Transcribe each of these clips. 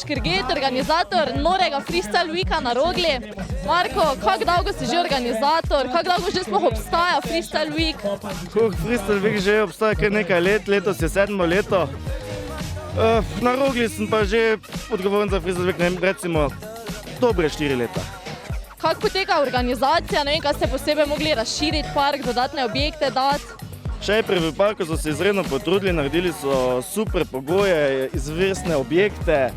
Škrget, organizator norega Freestyle Weeka na Rogli. Marko, kako dolgo si že organizator, kako dolgo že sploh obstaja Freestyle Week? Freestyle Week že obstaja kar nekaj let, letos je 7. leto. Na Rogli sem pa že odgovoren za Freestyle Week, recimo, dobre 4 leta. Kako poteka organizacija, ne vem, kaj ste posebej mogli razširiti park, dodatne objekte dati? Šejpri v parku so se izredno potrudili, naredili so super pogoje, izvrstne objekte,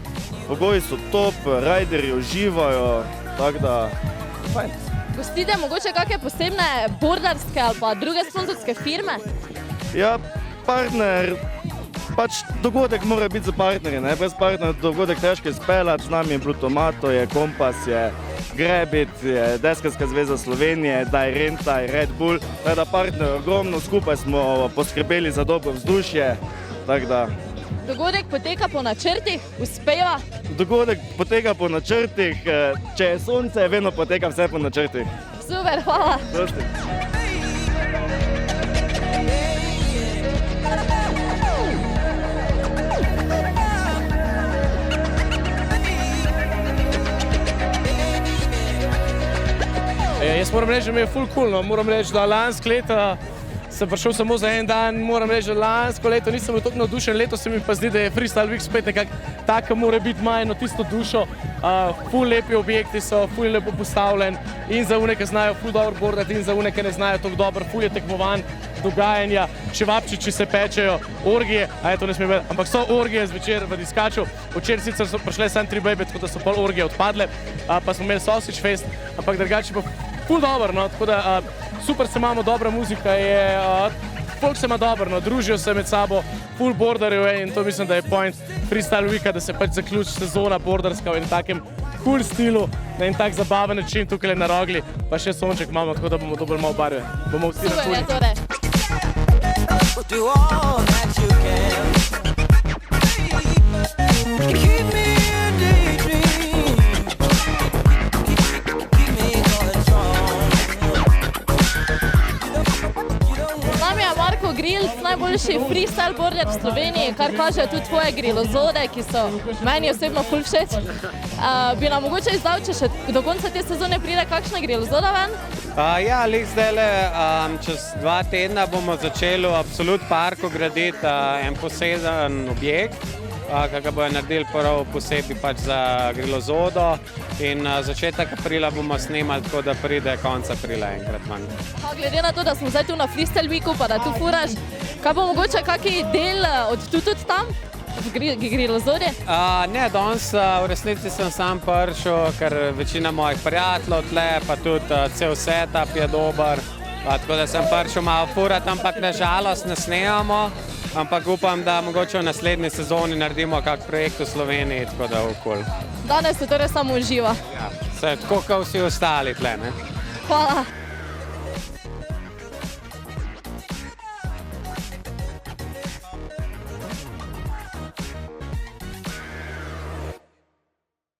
pogoji so top, rajderji uživajo, tako da fajn. Gostite mogoče kakšne posebne bordarske ali pa druge sponzorske firme? Ja, partner, pač dogodek mora biti za partnerje, ne? Brez partnerja dogodek težko izpeljati, z nami je Plutomato, je Kompas, je Grebit, je Deskarska zveza Slovenije, Dajrenta, je Red Bull, tako da partner ogromno, skupaj smo poskrbeli za dobro vzdušje, tako da. Dogodek poteka po načrtih, uspeva? Dogodek poteka po načrtih, če je sonce, vedno poteka vse po načrtih. Super, hvala. Prosti. Jaz moram reči, da mi je ful cool, no. Moram reči, da lansko leto sem prišel samo za en dan, moram reči, da lansko leto nisem bil toliko navdušen, letos se mi pa zdi, da je Freestyle Week spet nekako taka mora biti majno tisto dušo. Ful lepi objekti so, ful lepo postavljen in za une, ki znajo ful dobro bordati in za une, ki ne znajo toliko dobro, ful je tekmovanj, dogajanja, čevapčiči se pečejo, orgije, to ne sme biti, ampak so orgije zvečer v Diskaču. Včeraj sicer so prišle samo 3 bejbe, tako da so pol orgije odpadle, pa smo imeli sausage fest, ampak drugače pa ful dobro, no, tako da super se imamo, dobra muzika je, folk se ima dobro, no, družijo se med sabo, ful borderjev je in to mislim, da je point Freestyle Weeka, da se pač zaključi sezona borderska v enem takem cool stilu, na en tak zabaven način tukaj na Rogli, pa še sonček imamo, tako da bomo dobili malo barve, bomo vsi na kuli. Super je torej. Marko Grilc, najboljši freestyle border v Sloveniji, kar kažejo tudi tvoje grilozode, ki so meni osebno ful všeč. Bi nam mogoče izdal, če še do konca te sezone pride kakšna grilozoda ven? Ja, lih zdajle, čez 2 tedna bomo začeli v Absolut parku graditi en poseben objekt, ki ga bojo naredili prav posebej pač za grilozodo in začetek aprila bomo snemali, tako da pride konec aprila enkrat manj. Glede na to, da smo zdaj tu na Freestyle Weeku, pa da tu furaš, kaj bo mogoče kaki del od tu tudi tam, v grilozodi? Ne, danes v resnici sem sam prišel, ker večina mojih prijateljev tle, pa tudi cel setup je dober, tako da sem prišel malo furati, ampak na žalost ne snemamo. Ampak upam, da mogoče v naslednji sezoni naredimo kak projekt v Sloveniji, tako da okoli. Danes se torej samo uživa. Ja, tako kot vsi ostali tle, ne? Hvala.